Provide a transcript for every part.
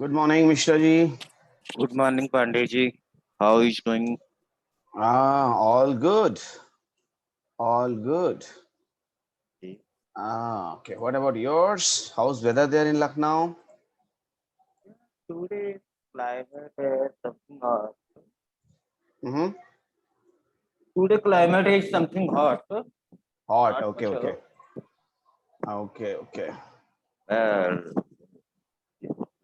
Good morning, Mishra ji. Good morning, Pandeyji. How is doing? All good. All good. Okay. What about yours? How's weather there in Lucknow? Today climate is something hot. Mm-hmm. Today climate is something hot. Hot. Not Okay. much. Okay. Okay. Okay. Well,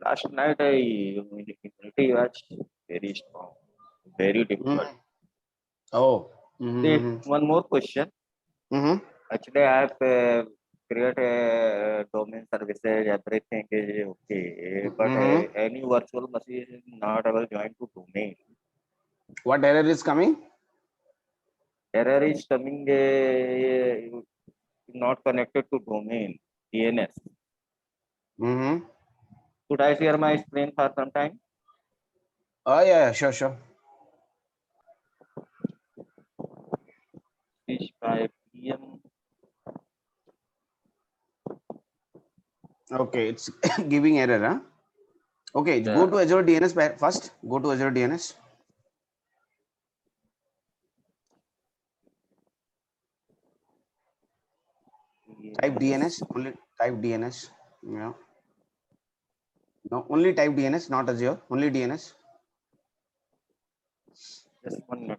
last night humidity was very strong, very difficult. Mm-hmm. Oh. Mm-hmm. One more question. Mm-hmm. Actually, I have created a domain services. Everything is okay, but Mm-hmm. any virtual machine is not able to join to domain. What error is coming? Error is coming not connected to domain DNS. Mm-hmm. Could I share my screen for some time? Oh yeah. Sure. Sure. Is 5 p.m. Okay. It's giving error. Huh? Okay. Go Yeah. to Azure DNS first. Go to Azure DNS. Type DNS. DNS. Only type DNS. Yeah. No. Only type DNS, not Azure. Only DNS. Just 1 minute.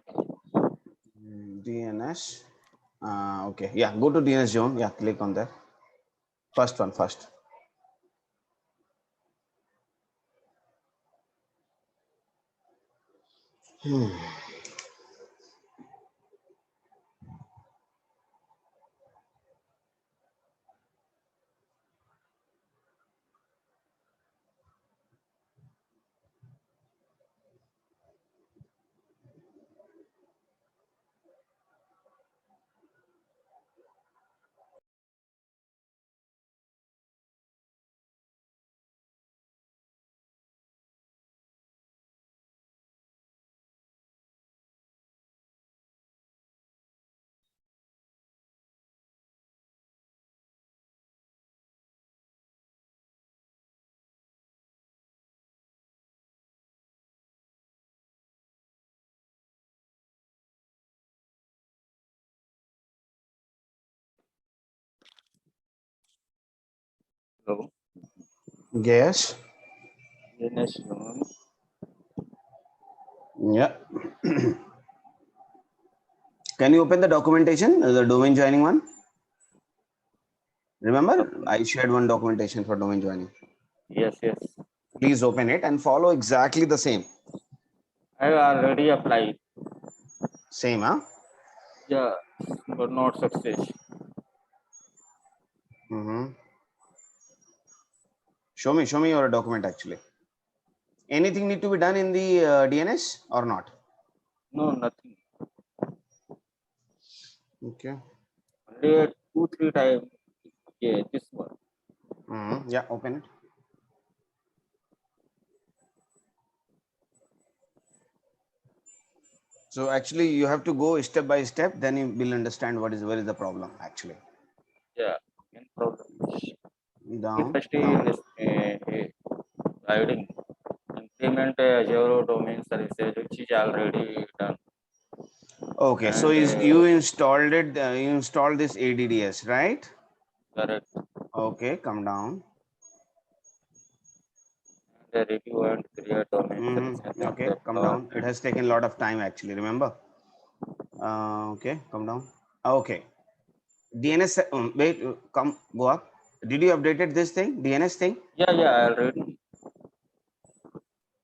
DNS. Okay. Yeah. Go to DNS zone. Yeah. Click on that. First one first. Hello. Yes. DNS zone. Yeah. Can you open the documentation, the domain joining one? Remember, I shared one documentation for domain joining. Yes, yes. Please open it and follow exactly the same. I already applied. Same, huh? Yeah, but not success. Mm-hmm. Show me your document actually. Anything need to be done in the DNS or not? No, nothing. Okay. Only 2, 3 times. Yeah, this one. Mm-hmm. Yeah, open it. So actually, you have to go step by step. Then you will understand where is the problem actually. Yeah. Main problem is Down, first in down. this writing implement Azure domain services, which is already done. Okay, so And is you installed it? You installed this ADDS, right? correct. Okay, come down. The review and create domain services and Okay, come deploy down. It and has taken a lot of time actually. Remember? Okay, come down. Okay, DNS. Wait, come go up. Did you updated this thing? DNS thing? yeah, already.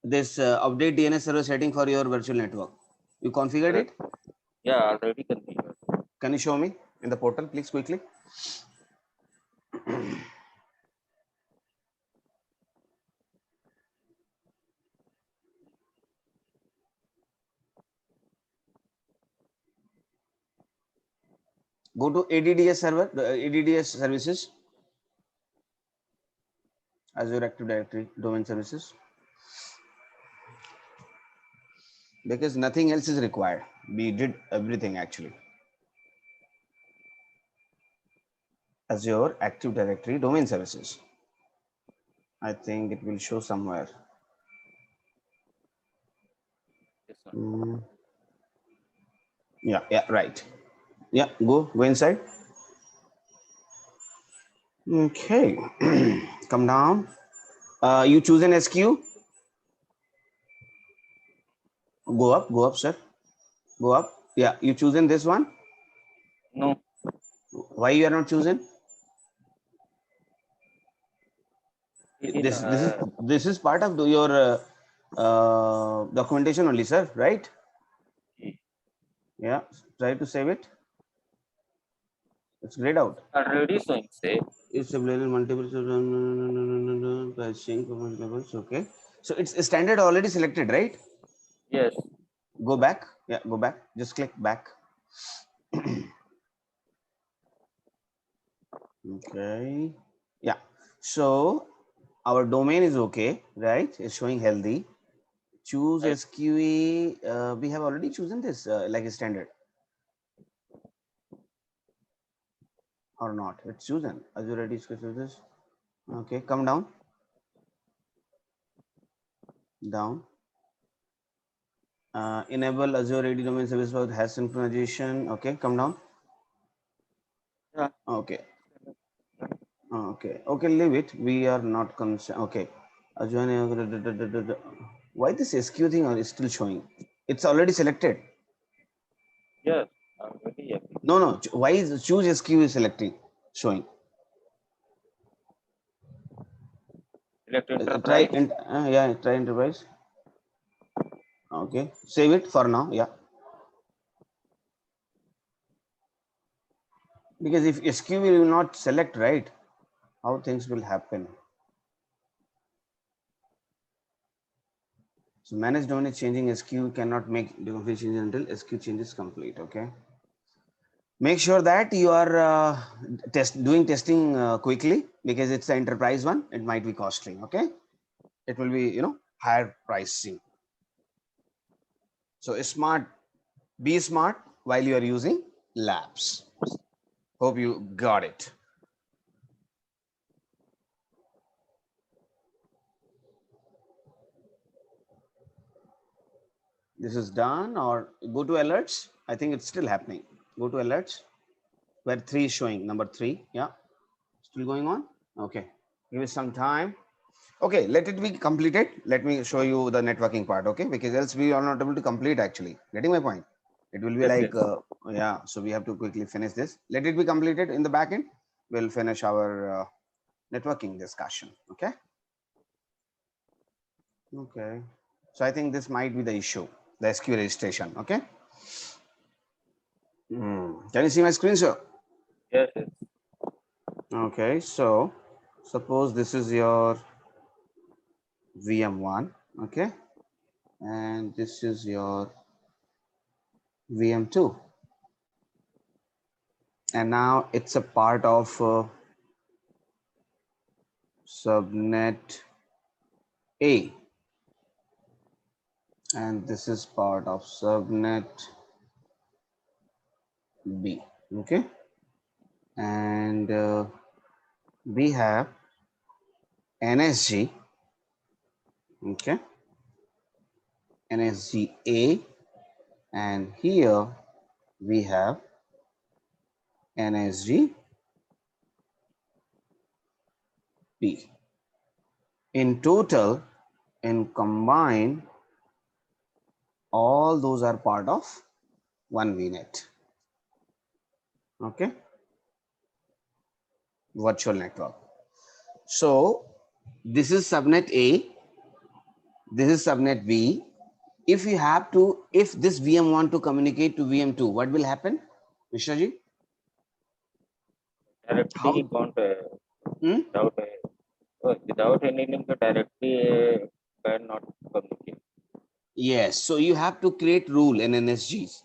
This update DNS server setting for your virtual network. You configured Correct. it? Yeah, already configured. Can you show me in the portal, please, quickly? Go to ADDS server, ADDS services, Azure Active Directory domain services, because nothing else is required. We did everything actually. Azure Active Directory domain services. I think it will show somewhere. Yeah, right. Yeah, go inside. Okay, come down. You choose an SQ. Go up, sir. Go up. Yeah, you chosen this one. No, Why you are not choosing? it is This is part of your documentation only, sir. Right? Yeah. Try to save it. It's grayed out. already showing say. It's a multiple pricing levels. Okay. So it's standard already selected, right? Yes. Go back. Yeah, go back. Just click back. Okay. Yeah. So our domain is okay, right? It's showing healthy. Choose Right. SQE. We have already chosen this like a standard or not. It's chosen. Are you ready to do this? Okay. Come down. Down. Enable Azure AD domain service with has synchronization. Okay. Come down. Yeah. Okay. Okay. Leave it. We are not concerned. Okay. Azure. Why this SQ thing is still showing? It's already selected. Yes. Already agree. No. Why is choose SQ is selecting showing? Select Try enterprise. and yeah. Try enterprise. Okay. Save it for now. Yeah. Because if SQ will not select, right, how things will happen. So manage domain is changing SQ cannot make the change until SQ change is complete. Okay. Make sure that you are doing testing quickly because it's the enterprise one. It might be costly. Okay. It will be, higher pricing. So be smart while you are using labs. Hope you got it. This is done, or go to alerts. I think it's still happening. Go to alerts where 3 is showing, number 3. Yeah, still going on. Okay, give it some time. Okay, let it be completed. Let me show you the networking part. Okay, because else we are not able to complete actually. Getting my point? It will be Yes. like, Yes. yeah, so we have to quickly finish this. Let it be completed in the back end. We'll finish our networking discussion. Okay. Okay. So I think this might be the issue, the SQ registration. Okay. Can you see my screen, sir? Yes. Yes. Okay. So suppose this is your VM1. Okay. And this is your VM2. And now it's a part of subnet A. And this is part of subnet B. Okay. And we have NSG. Okay. NSG A. And here we have NSG B. In total, in combine, all those are part of one VNet. Okay. Virtual network. So this is subnet A, this is subnet B. If you have to, if this VM want to communicate to VM2, what will happen, Mishra ji? Directly he How? can't Hmm? without any link directly cannot communicate. Yes. So you have to create rule in NSGs.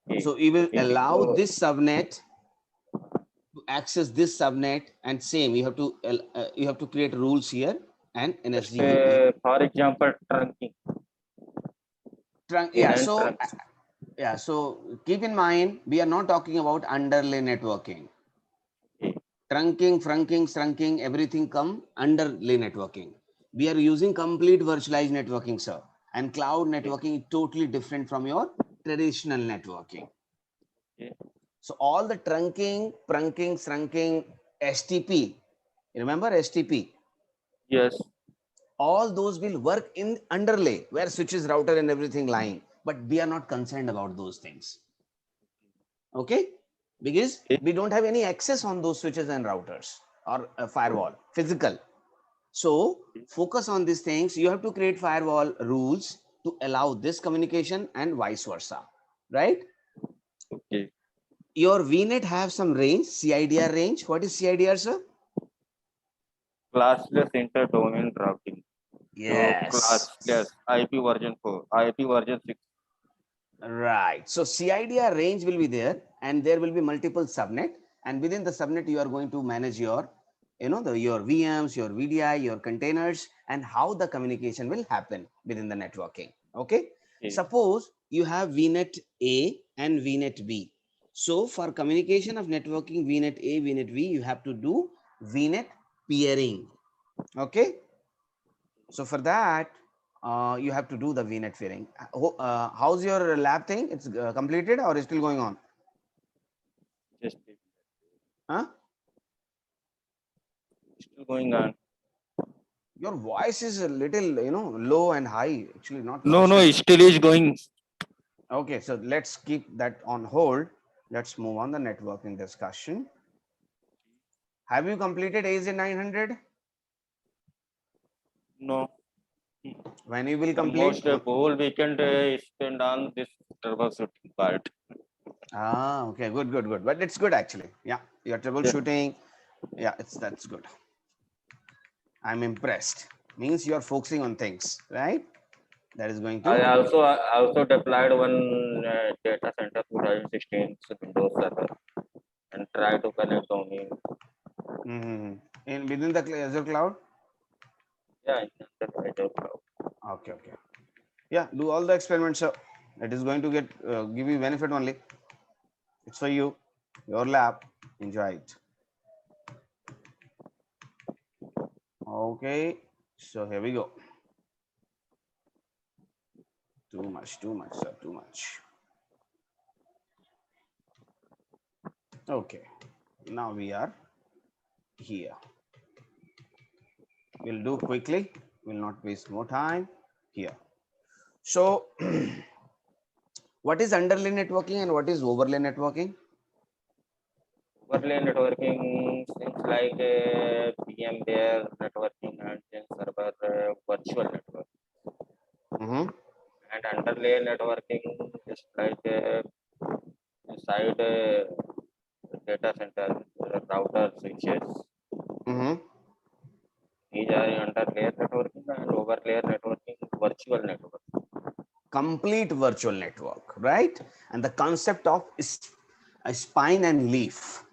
Okay. So you will Okay. allow So, this subnet to access this subnet, and same you have to create rules here and just NSG. for example, trunking. Yeah. VLAN So trunks. yeah. So keep in mind we are not talking about underlay networking. Okay. Trunking, everything come under lay networking. We are using complete virtualized networking, sir. And cloud networking is totally different from your traditional networking. Okay. So all the trunking, trunking, STP, you remember STP? Yes. All those will work in underlay where switches, router and everything lying, but we are not concerned about those things. Okay, because Okay. we don't have any access on those switches and routers or a firewall physical. So focus on these things. You have to create firewall rules to allow this communication and vice versa, right? Okay. Your VNet have some range, CIDR range. What is CIDR, sir? Classless inter-domain routing. So Yes. classless IP version 4, IP version 6. Right. So CIDR range will be there, and there will be multiple subnet, and within the subnet you are going to manage your, your VMs, your VDI, your containers, and how the communication will happen within the networking. Okay. Okay. Suppose you have VNet A and VNet B. So for communication of networking VNet A, VNet B, you have to do VNet peering. Okay. So for that, you have to do the VNet peering. How's your lab thing? It's completed or is still going on? Just Huh? still going on. Your voice is a little, low and high. Actually, not No, voice. it still is going. Okay, so let's keep that on hold. Let's move on the networking discussion. Have you completed AZ 900? No. When you will Almost complete? a whole weekend spent on this troubleshooting part. Ah, okay, good. But it's good actually. Yeah, you're troubleshooting. Yeah, that's good. I'm impressed. Means you're focusing on things, right? That is going I to. also deployed one data center 2016 Windows Server and try to connect domain. In within the Azure cloud. Yeah, in the Azure cloud. Okay. Yeah, do all the experiments, sir. It is going to give you benefit only. It's for you, your lab. Enjoy it. Okay, so here we go. Too much, sir, too much. Okay, now we are here. We'll do quickly. We'll not waste more time here. So, what is underlay networking and what is overlay networking? Overlay networking things like VMware networking and then server virtual network. And underlay networking is like inside data center router switches. These are under-layer networking and over-layer networking, virtual network. Complete virtual network, right? And the concept of a spine and leaf.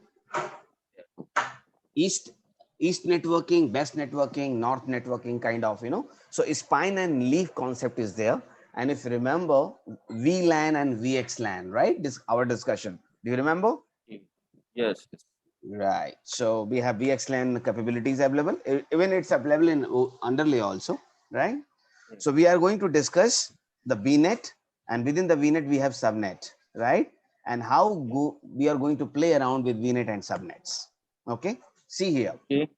East networking, west networking, north networking, kind of, So spine and leaf concept is there. And if you remember, VLAN and VXLAN, right? This our discussion. Do you remember? Yes. Right. So we have VXLAN capabilities available. Even it's available in underlay also, right? So we are going to discuss the VNet, and within the VNet we have subnet, right? And how we are going to play around with VNet and subnets. Okay. See here. Okay.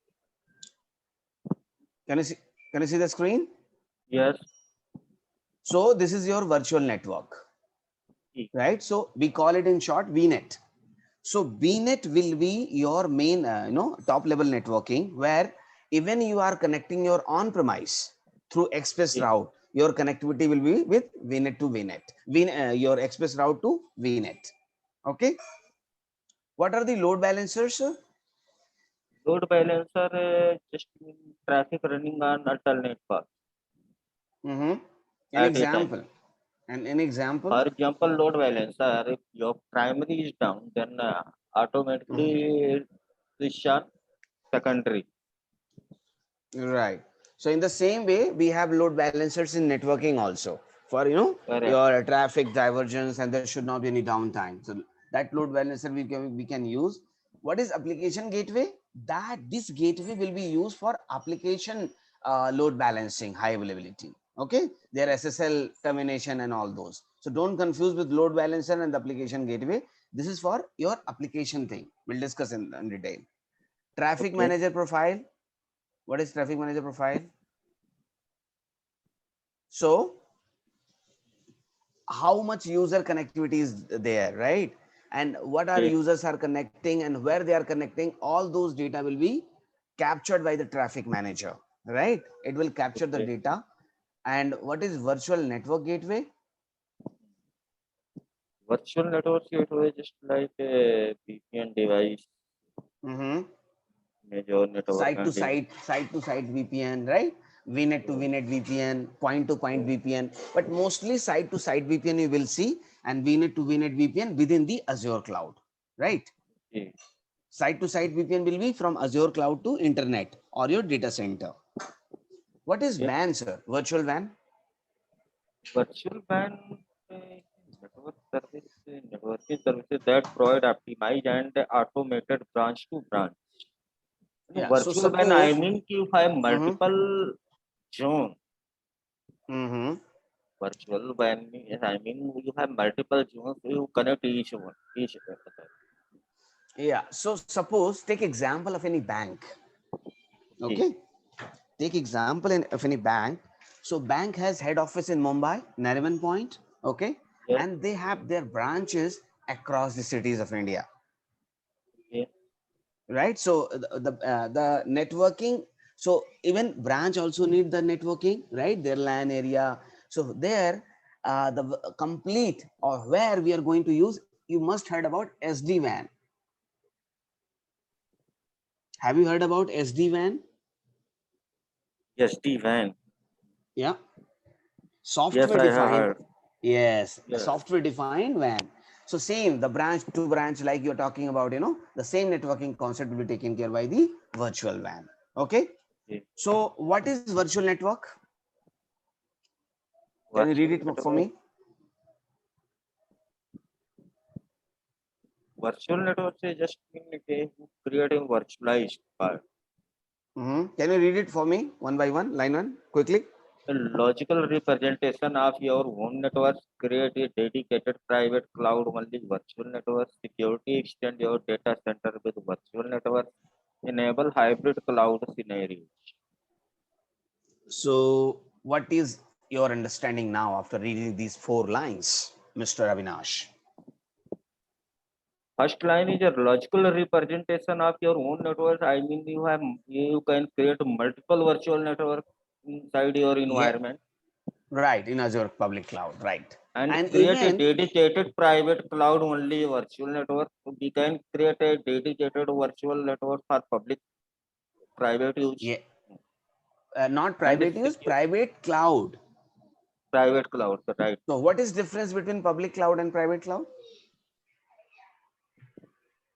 Can you see the screen? Yes. So this is your virtual network, right? So we call it in short VNet. So VNet will be your main, top level networking, where even you are connecting your on-premise through express route, your connectivity will be with VNet to VNet, your express route to VNet. Okay. What are the load balancers? Load balancer just traffic running on alternate path. An At example. An example. For example, load balancer, if your primary is down, then automatically switch on secondary. Right. So in the same way, we have load balancers in networking also for, your traffic divergence, and there should not be any downtime. So that load balancer we can use. What is application gateway? That this gateway will be used for application load balancing, high availability. Okay, their SSL termination and all those. So don't confuse with load balancer and the application gateway. This is for your application thing. We'll discuss in detail. Traffic Okay. manager profile. What is traffic manager profile? So how much user connectivity is there, right? And what our Okay. users are connecting and where they are connecting, all those data will be captured by the traffic manager, right? It will capture the Okay. data. And what is virtual network gateway? Virtual network gateway just like a VPN device, Mm-hmm. major network Site to and site, site to site VPN, right? VNet to VNet VPN, point to point VPN, but mostly site to site VPN you will see, and VNet to VNet VPN within the Azure cloud, right? okay. Site to site VPN will be from Azure cloud to internet or your data center. What is Okay. WAN, sir? Virtual WAN? Virtual WAN networking services that provide optimized and automated branch to branch. Yeah. So Virtual WAN, I suppose. mean you have Mm-hmm, multiple zone. mm-hmm. Virtual WAN, I mean you have multiple zones, you connect each one, each other. Yeah. So suppose take example of any bank. Okay. Okay. Take example of any bank. So bank has head office in Mumbai, Nariman Point. Okay. Yes. And they have their branches across the cities of India, Okay. right? So the networking, so even branch also need the networking, right? Their LAN area. So there, the complete or where we are going to use, you must heard about SD-WAN. Have you heard about SD-WAN? Yes, D-WAN. Yeah. Yes, Software I have defined. heard. Yes, a Yes. software defined WAN. So same, the branch to branch, like you're talking about, the same networking concept will be taken care by the virtual WAN. Okay. Okay. So what is virtual network? Can you read Virtual it for network. me? Virtual network is just mean okay, creating virtualized part. Can you read it for me one by one, line one, quickly? A logical representation of your own networks, create a dedicated private cloud only virtual network, security extend your data center with virtual network, enable hybrid cloud scenarios. So what is your understanding now after reading these four lines, Mr. Avinash? First line is a logical representation of your own network. I mean you can create multiple virtual network inside your Yeah, environment right, in Azure public cloud, right. and And create a even, dedicated private cloud only virtual network. We can create a dedicated virtual network for public private use yeah, not and private use, secure private cloud. private cloud, right? So what is difference between public cloud and private cloud?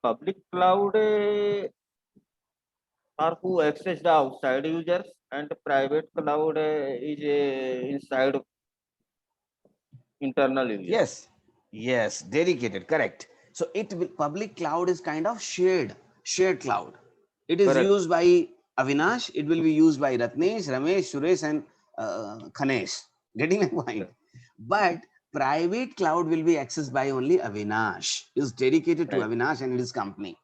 Public cloud are who access the outside users and private cloud is inside internal users. Yes, yes, dedicated, correct. So public cloud is kind of shared cloud. It is Correct. used by Avinash. It will be used by Ratnesh, Ramesh, Suresh, and Khanesh. Getting my point. Correct. But private cloud will be accessed by only Avinash. Is dedicated to Right. Avinash and his company.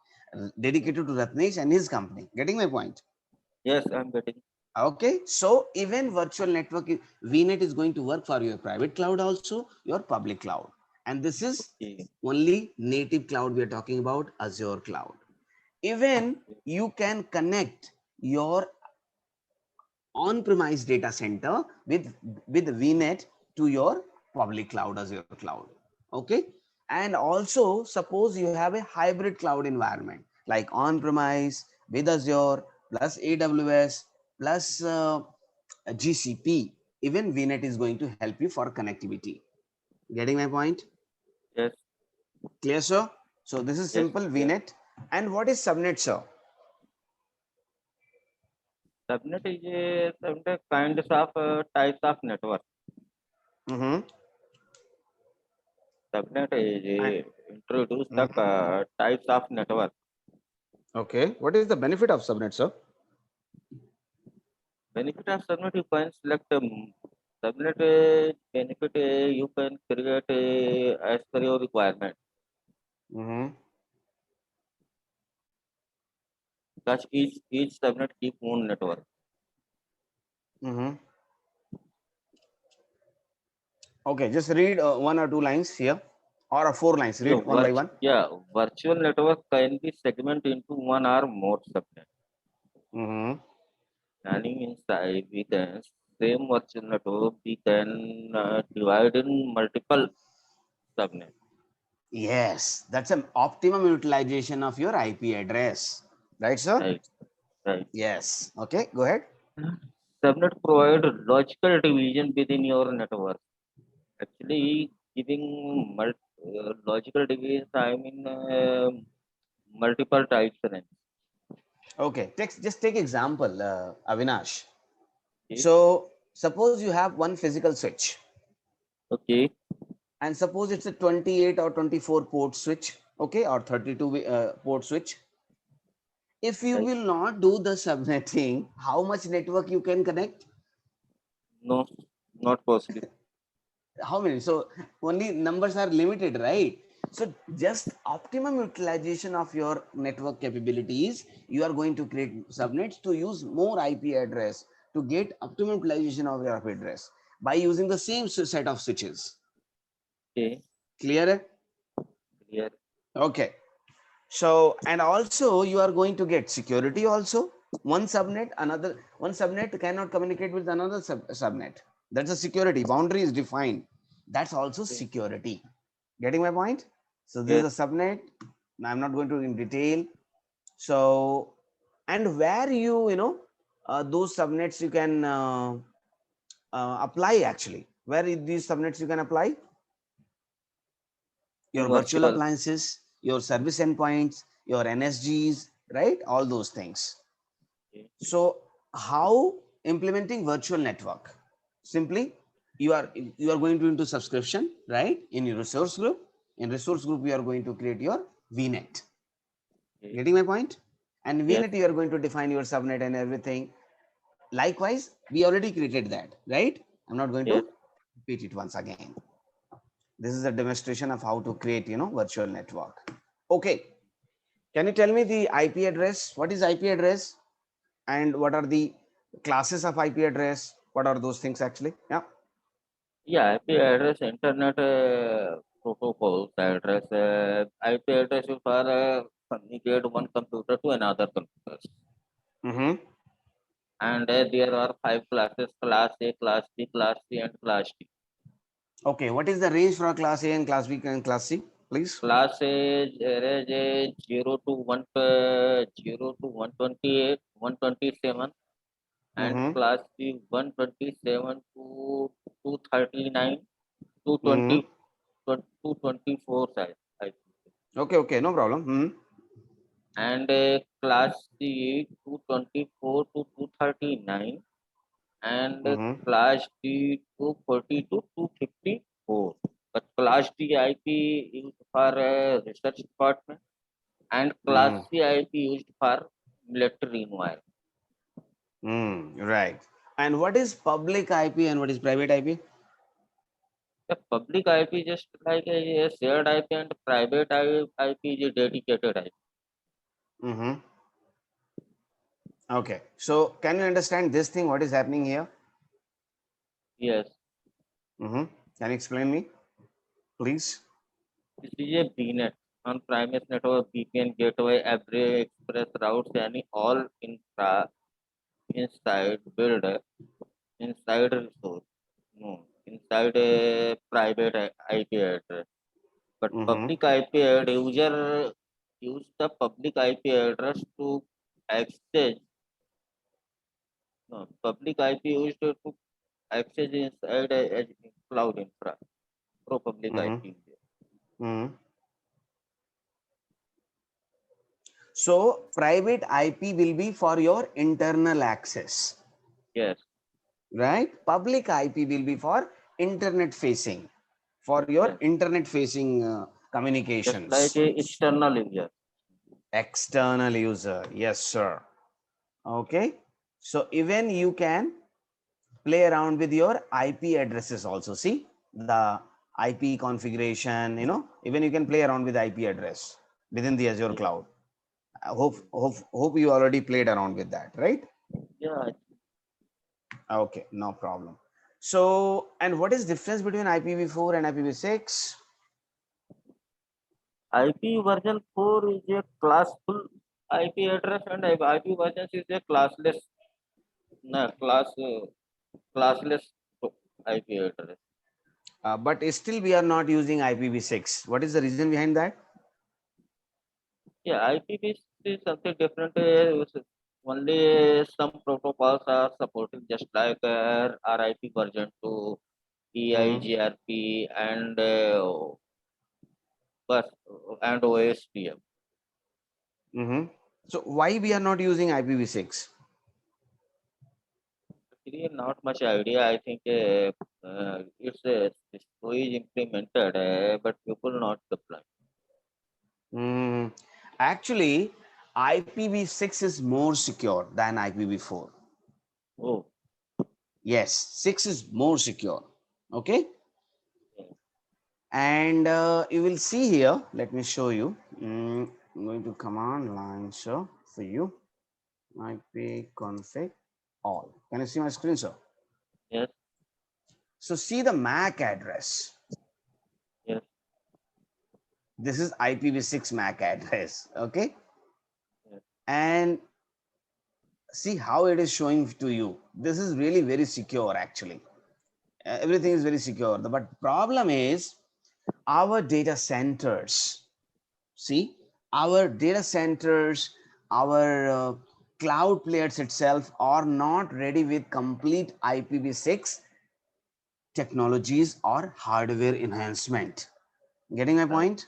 Dedicated to Ratnesh and his company. Getting my point. Yes, I'm getting. Okay, so even virtual network, VNet is going to work for your private cloud also, your public cloud. And this is Okay. only native cloud we are talking about, Azure cloud. Even you can connect your on-premise data center with VNet to your public cloud, Azure cloud. Okay, and also suppose you have a hybrid cloud environment like on-premise with Azure plus AWS plus GCP. Even VNet is going to help you for connectivity. Getting my point? Yes. Clear, sir? So this is Yes. simple Yes. VNet. And what is subnet, sir? Subnet is a subnet kinds of types of network. Mm-hmm. Subnet is And, introduce the mhm. types of network. Okay, what is the benefit of subnet, sir? Benefit of subnet, you can select Subnet benefit you can create as per your requirement. Mm-hmm. Because each subnet keep own network. Mm-hmm. Okay, just read one or two lines here, or four lines. So Read one by one. virtual network can be segmented into one or more subnet. Mm-hmm. Running inside, we can same virtual network we can divide in multiple subnet. Yes, that's an optimum utilization of your IP address, right, sir? Right, right. Yes. Okay, go ahead. Subnet provide logical division within your network. Actually, giving logical division, I mean multiple types of names. Okay, just take example, Avinash. Okay, So suppose you have one physical switch, okay, and suppose it's a 28 or 24 port switch, okay, or 32 port switch. If you right. will not do the subnetting, how much network you can connect? No, not possible. How many? So only numbers are limited, right? So just optimum utilization of your network capabilities, you are going to create subnets to use more IP address to get optimum utilization of your IP address by using the same set of switches. Okay, Clear? clear. Okay. So, and also you are going to get security also. One subnet cannot communicate with another subnet. That's a security. Boundary is defined. That's also Okay. security. Getting my point? So this Yes, is a subnet. I'm not going to in detail. So, and where those subnets you can apply actually. Where these subnets you can apply? to Your virtual virtual. appliances, your service endpoints, your NSGs, right? All those things. Okay. So how implementing virtual network? Simply, you are going to into subscription, right? In your resource group. In resource group, you are going to create your VNet. Okay. Getting my point? And Yes, VNet, you are going to define your subnet and everything. Likewise, we already created that, right? I'm not going yes. to repeat it once again. This is a demonstration of how to create, virtual network. Okay. Can you tell me the IP address? What is IP address? And what are the classes of IP address? What are those things actually? Yeah. Yeah, IP address, internet protocols address. IP address is for communicate one computer to another computer. Mm-hmm. And there are five classes: class A, class B, class C, and class D. Okay. What is the range for class A and class B and class C, please? Class A there is a 0 to 128, 127, and Mm-hmm. class B 127 to 239, Mm-hmm. 220, 224 size. I think. Okay. Okay. No problem. Mm-hmm. And class C 224 to 239, and Mm-hmm. class D 240 to 254. But class D IP used for research department, and class Mm-hmm. C IP used for military environment. Right. And what is public IP and what is private IP? The public IP just like a shared IP, and private IP is a dedicated IP. Mm-hmm. Okay. So can you understand this thing? What is happening here? Yes, Mm-hmm. Can you explain me, please? this is a BNet on premise network, VPN gateway, every express routes, any all infra inside build inside resource. No, inside a private IP address. But Mm-hmm. public IP user use the public IP address to access. No, public IP used to access inside a cloud infra. Pro public Mm-hmm. IP. Mm-hmm. So private IP will be for your internal access, Yes, right? Public IP will be for internet facing, for your yes. internet facing Just like communications. a external user. External user. Yes, sir. Okay. So even you can play around with your IP addresses also. See the IP configuration, even you can play around with IP address within the Azure Yeah. cloud. I hope you already played around with that, right? Yeah. Okay, no problem. So, and what is difference between IPv4 and IPv6? IP version 4 is a classful IP address, and IP version is a classless, no, classless IP address. But still we are not using IPv6. What is the reason behind that? Yeah, IPv6 is something different. Only some protocols are supporting, just like RIP version 2, Mm-hmm. EIGRP, and bus and OSPF. Mm-hmm. So why we are not using IPv6? Actually, not much idea. I think it's so is implemented, but people not deploy. Mm, actually, IPv6 is more secure than IPv4. Oh, Yes, 6 is more secure. Okay. yeah. And you will see here, let me show you. I'm going to command line, sir, for you. ipconfig all. Can you see my screen, sir? Yes, So see the MAC address. yes, This is IPv6 MAC address. Okay. yes, And see how it is showing to you. This is really very secure actually. Everything is very secure. But problem is our data centers. See, our data centers, our cloud players itself are not ready with complete IPv6 technologies or hardware enhancement. Getting my right. point?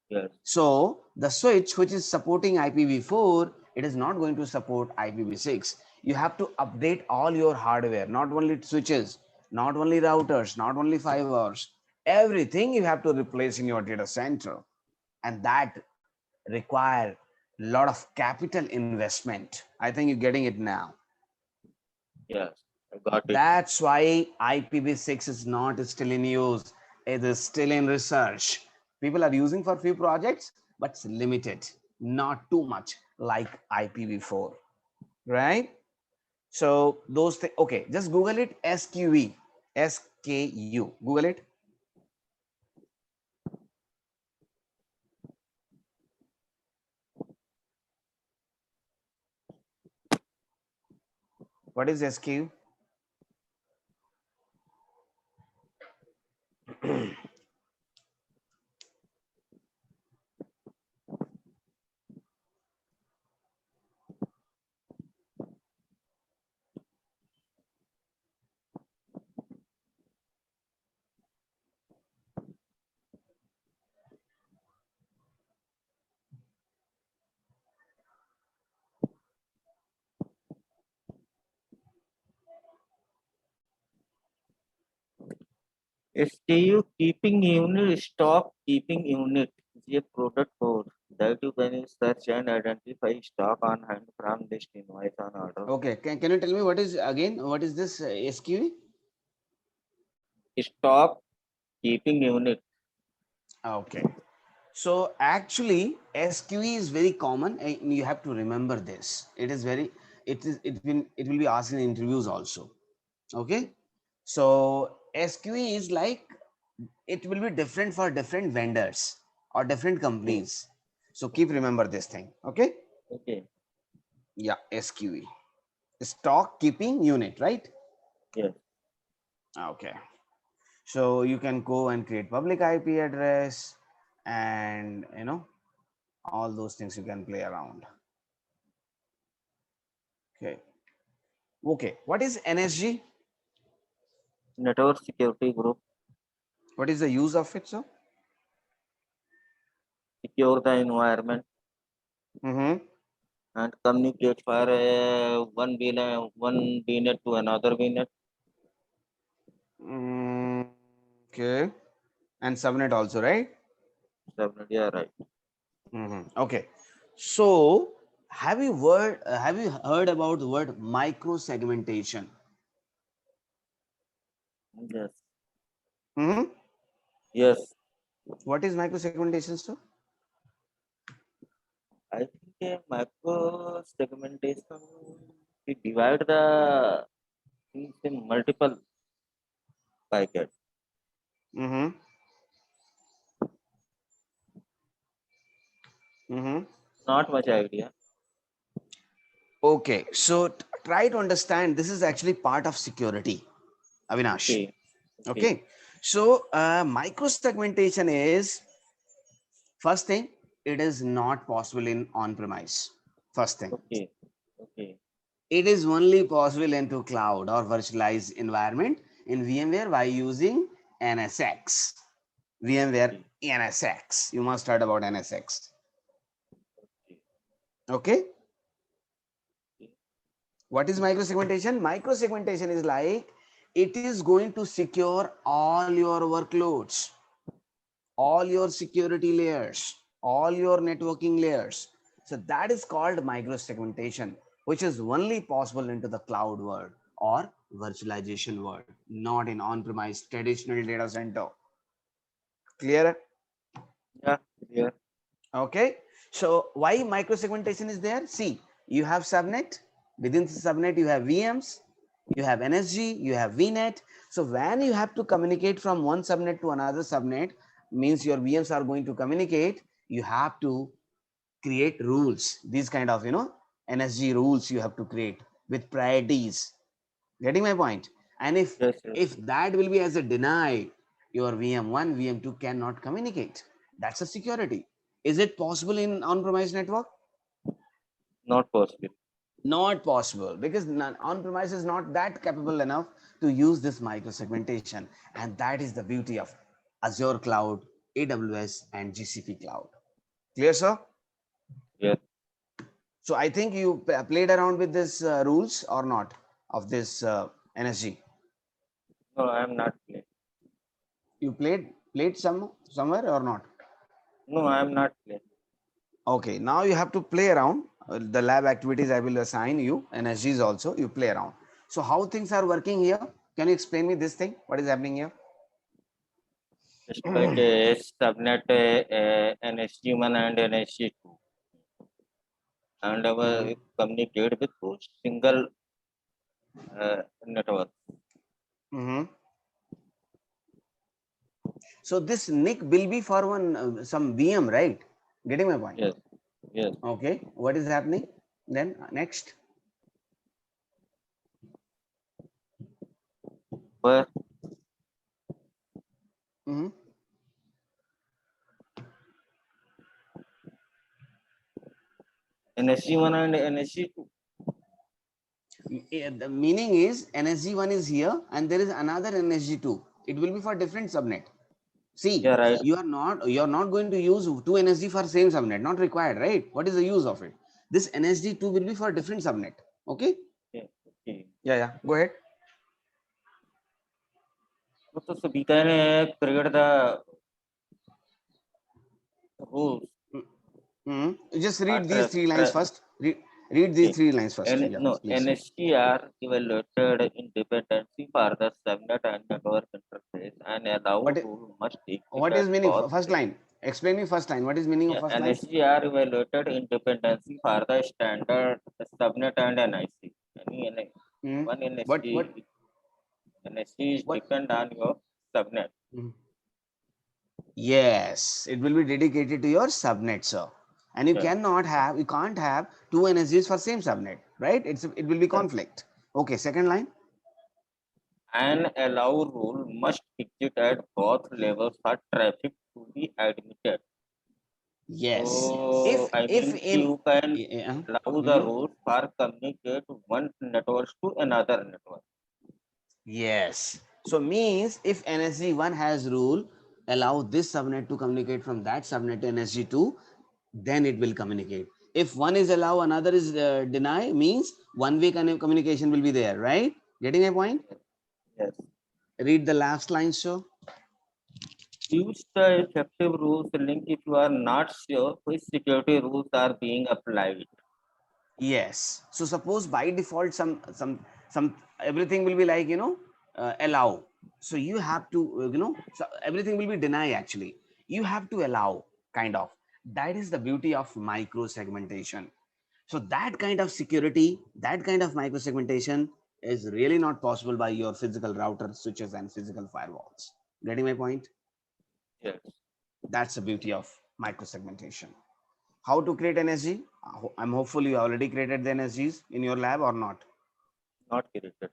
Yes, So the switch which is supporting IPv4, it is not going to support IPv6. You have to update all your hardware, not only switches, not only routers, not only firewalls, everything you have to replace in your data center. And that require a lot of capital investment. I think you're getting it now. yes. I got it. That's why IPv6 is not still in use. It is still in research. People are using for few projects, but it's limited, not too much like IPv4, right? So those things, okay, just Google it, SQE, SKU, Google it. What is SKU? SKU keeping unit, stock keeping unit is a product code that you can search and identify stock on hand from list invoice on order. Okay, can you tell me what is again, what is this SQE? Stock keeping unit. Okay. So actually, SQE is very common, and you have to remember this. It is very, it will be asked in interviews also. Okay. So SQE is like it will be different for different vendors or different Oh, companies. So keep remember this thing. Okay. okay. Yeah, SQE, stock keeping unit, right? Yes. Okay. So you can go and create public IP address, and all those things you can play around. Okay. Okay. What is NSG? Network security group What is the use of it, sir? secure the environment Mm-hmm. and communicate for one VNet to another VNet. Okay. And subnet also, right? Yeah, right. Okay. So have you heard about the word micro segmentation? Yes. Hmm. Yes. What is micro-segmentation, sir? I think a macro segmentation, we divide the things in multiple packets. Mm-hmm. Mm-hmm. Not much idea. Okay, so try to understand this is actually part of security, Avinash. Okay. Okay. Okay, so micro-segmentation is first thing, it is not possible in on-premise. First thing, Okay. Okay. it is only possible into cloud or virtualized environment in VMware by using NSX. VMware Okay. NSX. You must heard about NSX. Okay. Okay. Okay. What is microsegmentation? Microsegmentation is like it is going to secure all your workloads, all your security layers, all your networking layers. So that is called microsegmentation, which is only possible into the cloud world or virtualization world, not in on-premise traditional data center. Clear? Yeah. Clear. Okay. So why microsegmentation is there? See, you have subnet. Within the subnet, you have VMs, you have NSG, you have VNet. So when you have to communicate from one subnet to another subnet, means your VMs are going to communicate, you have to create rules. These kind of, NSG rules you have to create with priorities. Getting my point? And if Yes. Yes. if that will be as a deny, your VM1, VM2 cannot communicate. That's a security. Is it possible in on-premise network? Not possible. Not possible because on-premise is not that capable enough to use this micro-segmentation. And that is the beauty of Azure Cloud, AWS, and GCP Cloud. Clear, sir? Yes. So I think you played around with this rules or not of this NSG. No, I am not clear. You played somewhere or not? No, I am not clear. Okay, now you have to play around. The lab activities I will assign you, and SGs also, you play around. So how things are working here? Can you explain me this thing? What is happening here? Just like a subnet, NSG1 and NSG2, and our Mhm, communicate with two single network. mhm. So this NIC will be for one some VM, right? Getting my point? Yes. Yes. Okay, what is happening? Then next. But Mhm. NSG1 and NSG2. The meaning is NSG1 is here and there is another NSG2. It will be for different subnet. See, Yeah, right. you're not going to use two NSG for same subnet, not required, right? What is the use of it? This NSG2 will be for different subnet. Okay? Okay. Okay. Yeah, yeah. Go ahead. So we can create the rules Just or read these three lines first. Read these okay. three lines first. And Yeah, no, please. NSTR evaluated independently for the subnet and network interface and allow What is rule must what execute is meaning? both First levels. line. Explain me first line. What is meaning of Yeah, first line? NSGR evaluated independency for the standard subnet and NIC. Hmm. One What NSG is what? depend on your subnet. Hmm. Yes, it will be dedicated to your subnet, sir. And Yeah, you can't have two NSGs for same subnet, right? It will be yeah. conflict. Okay, second line. An allow rule must exist at both levels for traffic to be admitted. Yes. So If I if mean in you can yeah, allow the mhm. rules for communicate one network to another network. Yes. So means if NSG1 has rule, allow this subnet to communicate from that subnet to NSG2, then it will communicate. If one is allow, another is deny, means one-way communication will be there, right? Getting a point? Yes. Read the last line, sir. Use the effective rules link if you are not sure which security rules are being applied. Yes. So suppose by default some everything will be like allow. So you have to, so everything will be denied actually. You have to allow, kind of. That is the beauty of micro segmentation. So that kind of security, that kind of micro segmentation is really not possible by your physical router switches and physical firewalls. Getting my point? Yes. That's the beauty of micro segmentation. How to create NSG? I'm hopeful you already created the NSGs in your lab or not. Not created.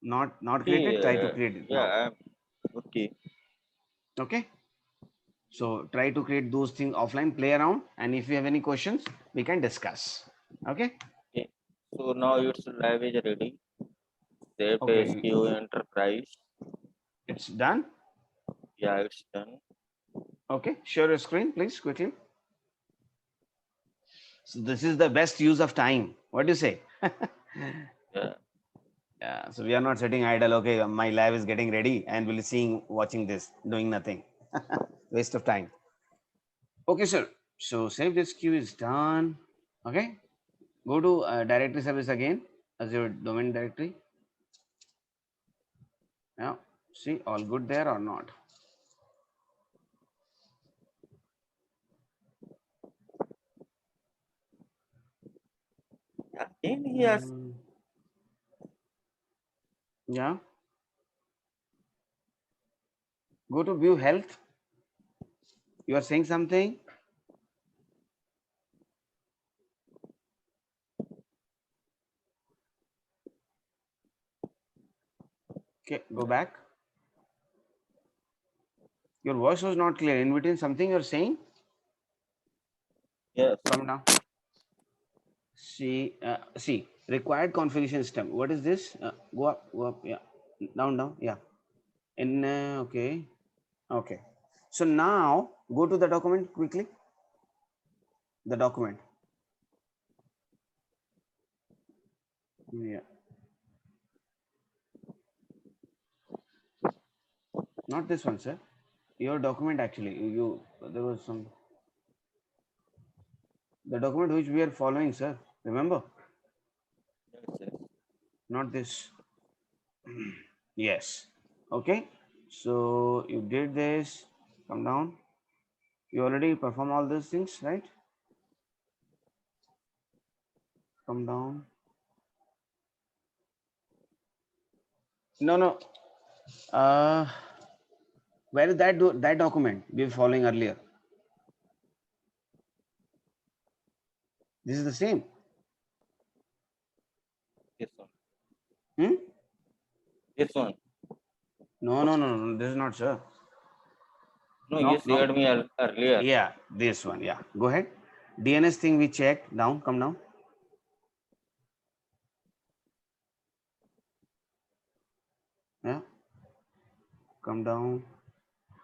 Not Okay. created. Try to create it now. Yeah. Okay. Okay. So try to create those things offline. Play around, and if you have any questions, we can discuss. Okay. Okay. So now its live is ready. Save Okay. SQ Enterprise. It's done. Yeah, it's done. Okay. Share your screen, please, quickly. So this is the best use of time. What do you say? Yeah. Yeah. So we are not sitting idle. Okay, my lab is getting ready, and we'll seeing watching this, doing nothing. Waste of time. Okay, sir. So save this queue is done. Okay. Go to directory service again as your domain directory. Yeah. See, all good there or not? Yeah. In here. Mm, yeah. Go to view health. You are saying something? Okay, go back. Your voice was not clear. In between something you're saying? Yes. Come down. See, required configuration system. What is this? Go up. Yeah. Down. Yeah. In, okay. Okay. So now go to the document quickly. The document. Yeah. Not this one, sir. Your document actually. There was some, the document which we are following, sir. Remember? Yes. Yes. Not this. Yes. Okay. So you did this. Come down. You already perform all these things, right? Come down. No. Uh, where is that document we were following earlier? This is the same. This one. Hmm? This one. No. This is not, sir. No, you No, no. shared me earlier. Yeah, this one. Yeah. Go ahead. DNS thing we checked. Down. Come down. Yeah. Come down.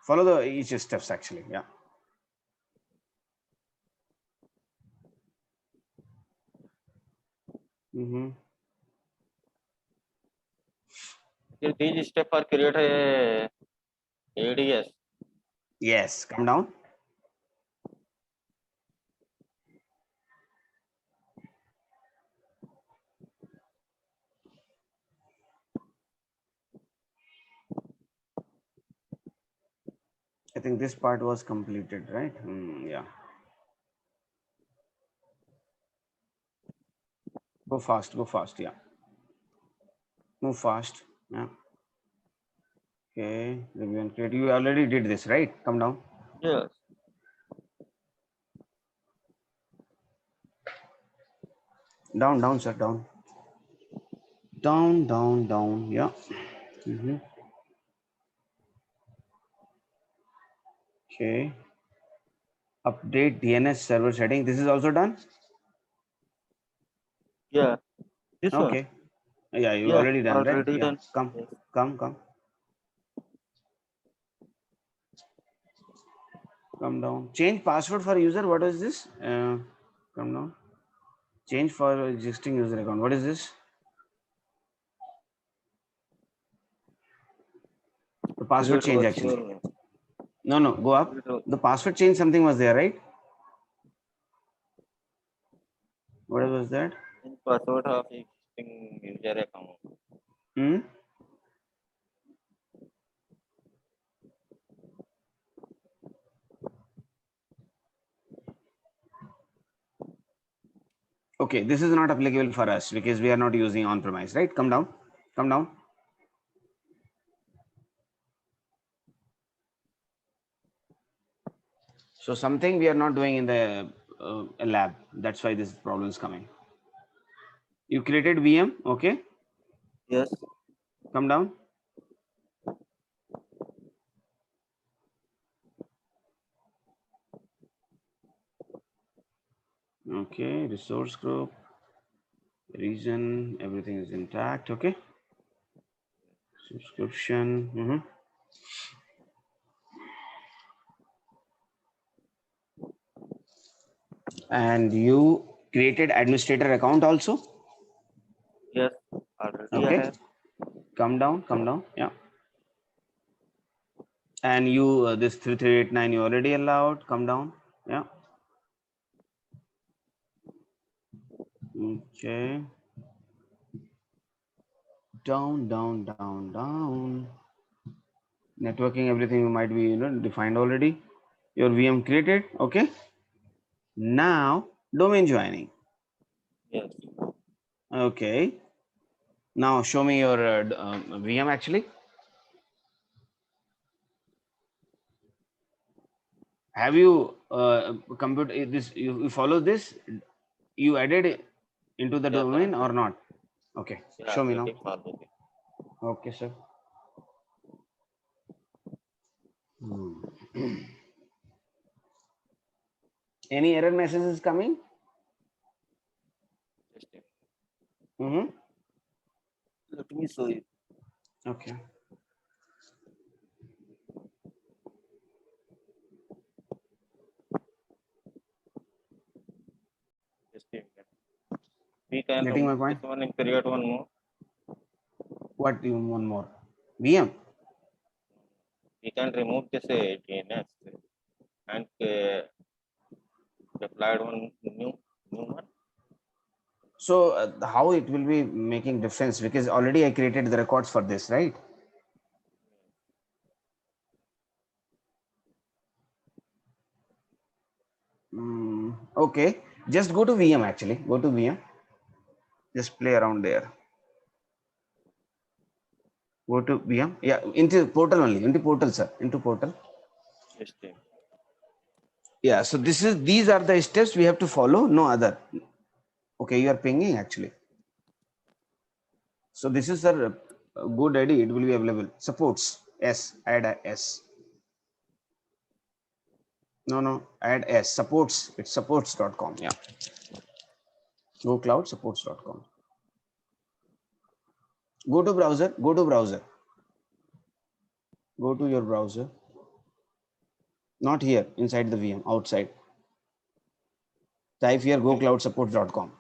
Follow the each steps actually. Yeah. Mm-hmm. These steps are create a ADS. Yes. Come down. I think this part was completed, right? Yeah. Go fast. Go fast. Yeah. Move fast. Yeah. Okay. Review and create. You already did this, right? Come down. Yes. Down, sir. Down. Yeah. Mm-hmm. Okay. Update DNS server setting. This is also done. Yeah. This one. Okay. Yeah, you Yeah. already done, right? Already Yeah. done. Come, Yes. come, come, come down. Change password for user. What is this? Come down. Change for existing user account. What is this? The password Create change actually. virtual. No. Go up. Create The password change something was there, right? What was that? password of existing user account. Hmm. Okay, this is not applicable for us because we are not using on-premise, right? Come down, come down. So something we are not doing in the lab. That's why this problem is coming. You created VM, okay? Yes. Come down. Okay, resource group, region, everything is intact, okay? Subscription. And you created administrator account also? Yes. Already I Okay. have. Come down. Yeah. And you, this 3389, you already allowed. Come down. Yeah. Okay. Down. Networking, everything might be defined already. Your VM created. Okay. Now domain joining. Yes. Okay. Now show me your VM actually. Have you computer this? You follow this? You added it into the Yes. domain or not? Okay. Yeah, Show me now. already followed it. Okay, sir. Any error messages coming? Just a- Mm-hmm. Let me show you. Okay. Just a minute. We can Getting my remove point? this one and create one more. What do you want more? VM. We can remove this DNS and applied one new one. So how it will be making difference? Because already I created the records for this, right? Okay. Just go to VM actually. Go to VM. Just play around there. Go to VM. Yeah, into portal only. Into portal, sir. Into portal. Just a Yeah. So these are the steps we have to follow. No other. Okay, you are pinging actually. So this is a good ID. It will be available. Supports S. Add a S. No. Add S. Supports. It's supports.com. Yeah. Go cloud supports.com. Go to browser. Go to browser. Go to your browser. Not here inside the VM. Outside. Type here go cloud supports.com.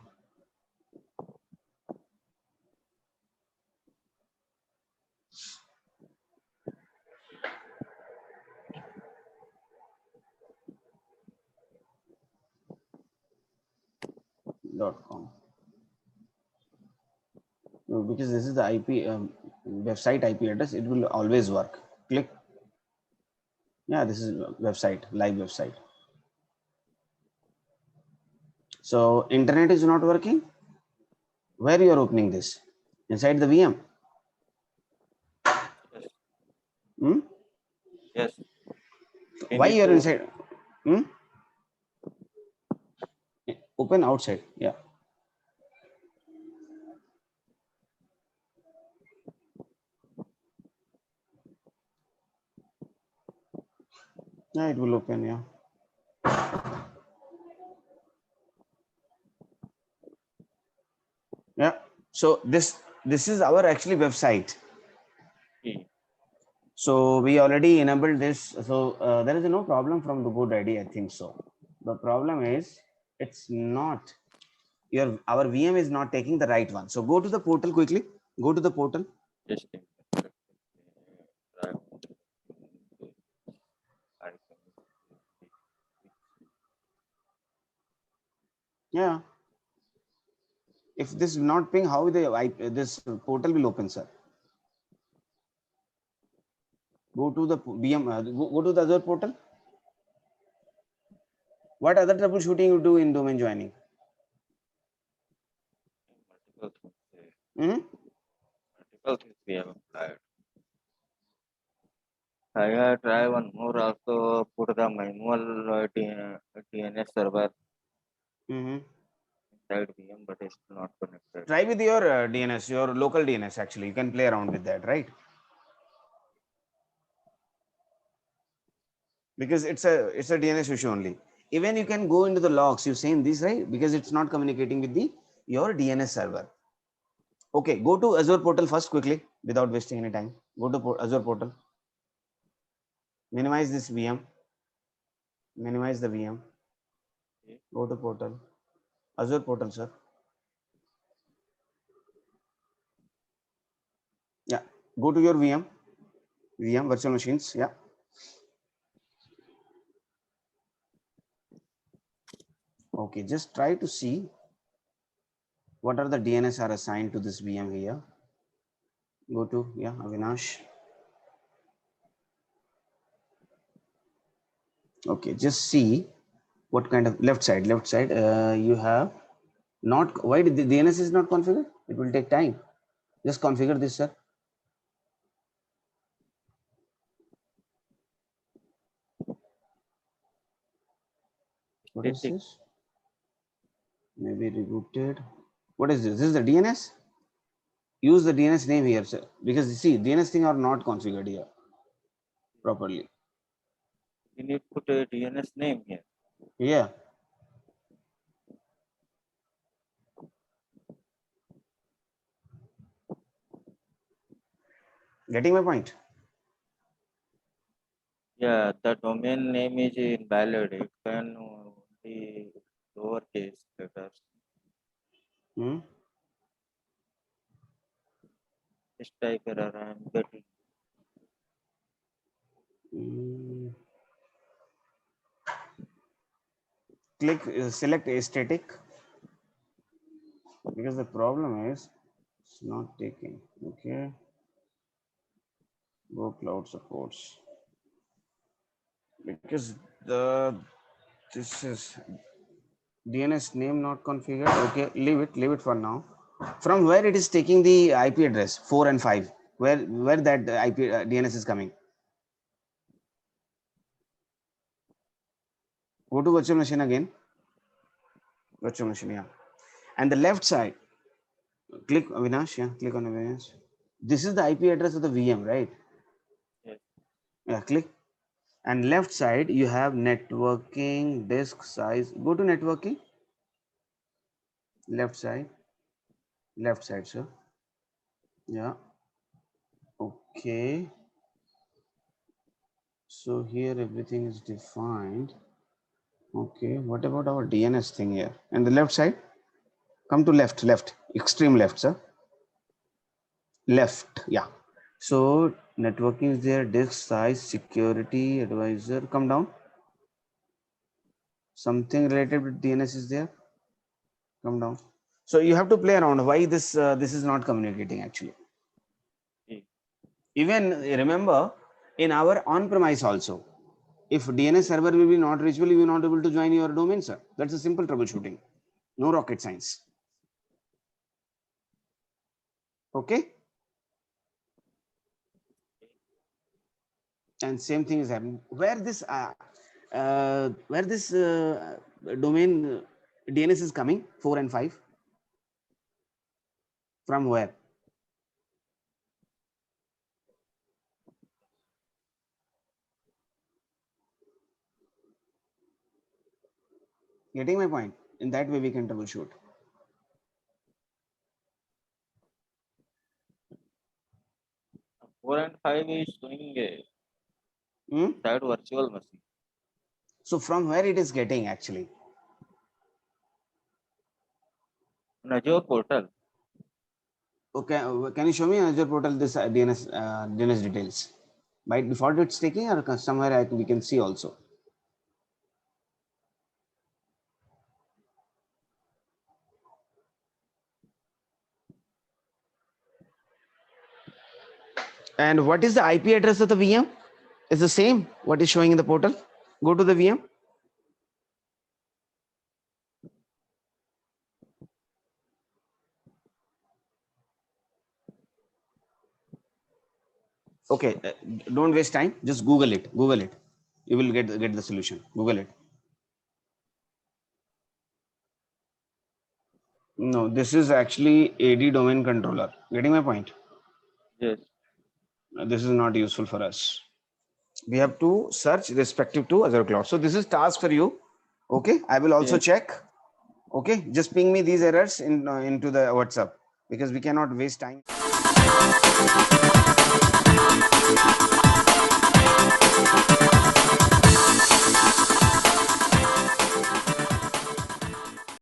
.com. No, because this is the IP website IP address. It will always work. Click. Yeah, this is website, live website. So internet is not working. Where you are opening this? Inside the VM. yes. Hmm? Yes. We Why need you are to inside? Hmm? Open outside. Yeah. Yeah, it will open. Yeah. Yeah. So this is our actually website. see. So we already enabled this. So there is no problem from the good ID. I think so. The problem is it's not our VM is not taking the right one. So go to the portal quickly. Go to the portal. Just a minute. Right. I can- Yeah. If this is not ping, how this portal will open, sir? Go to the VM. Go to the other portal. What other troubleshooting you do in domain joining? Multiple things we have applied. I have tried one more also put the manual DNS server inside VM, but it's not connected. Try with your DNS, your local DNS. Actually, you can play around with that, right? Because it's a DNS issue only. Even you can go into the logs. You've seen this, right? Because it's not communicating with your DNS server. Okay, go to Azure portal first quickly without wasting any time. Go to Azure portal. Minimize this VM. Minimize the VM. Okay. Go to portal. Azure portal, sir. Yeah. Go to your VM. VM virtual machines. Yeah. Okay. Just try to see what are the DNS are assigned to this VM here. Go to Avinash. Okay. Just see what kind of left side. You have not. Why did the DNS is not configured? It will take time. Just configure this, sir. What is this? Maybe rebooted. What is this? This is the DNS. Use the DNS name here, sir, because you see DNS thing are not configured here properly. You need to put a DNS name here. Yeah. Getting my point? Yeah, the domain name is invalid. It can only lowercase letters. Just type error. I am getting. Click select aesthetic, because the problem is it's not taking. Okay. Go cloud supports, because this is DNS name not configured. Okay, leave it for now. From where it is taking the IP address 4 and 5, where that IP DNS is coming. Go to virtual machine again. Virtual machine, yeah. And the left side, click Avinash, yeah, click on Avinash. This is the IP address of the VM, right? Yes. Yeah, click. And left side, you have networking, disk size. Go to networking. Left side, sir. Yeah. Okay. So here everything is defined. Okay. What about our DNS thing here? And the left side, come to left, extreme left, sir. Left, yeah. So networking is there, disk size, security advisor. Come down. Something related with DNS is there. Come down. So you have to play around. Why this is not communicating actually. Okay. Even remember in our on-premise also, if DNS server will be not reachable, you will not able to join your domain, sir. That's a simple troubleshooting. No rocket science. Okay. And same thing is happening where this domain DNS is coming 4 and 5 from where? Getting my point? In that way we can troubleshoot. 4 and 5 is showing that virtual machine. So from where it is getting actually? On Azure portal. Okay, can you show me on Azure portal this DNS details? By default it's taking, or somewhere we can see also. And what is the IP address of the VM? It's the same what is showing in the portal. Go to the VM. Okay, don't waste time. Just Google it. Google it. You will get the solution. Google it. No, this is actually AD domain controller. Getting my point? Yes. This is not useful for us. We have to search respective to Azure Cloud. So this is task for you. Okay, I will also Yes. check. Okay, just ping me these errors in into the WhatsApp, because we cannot waste time.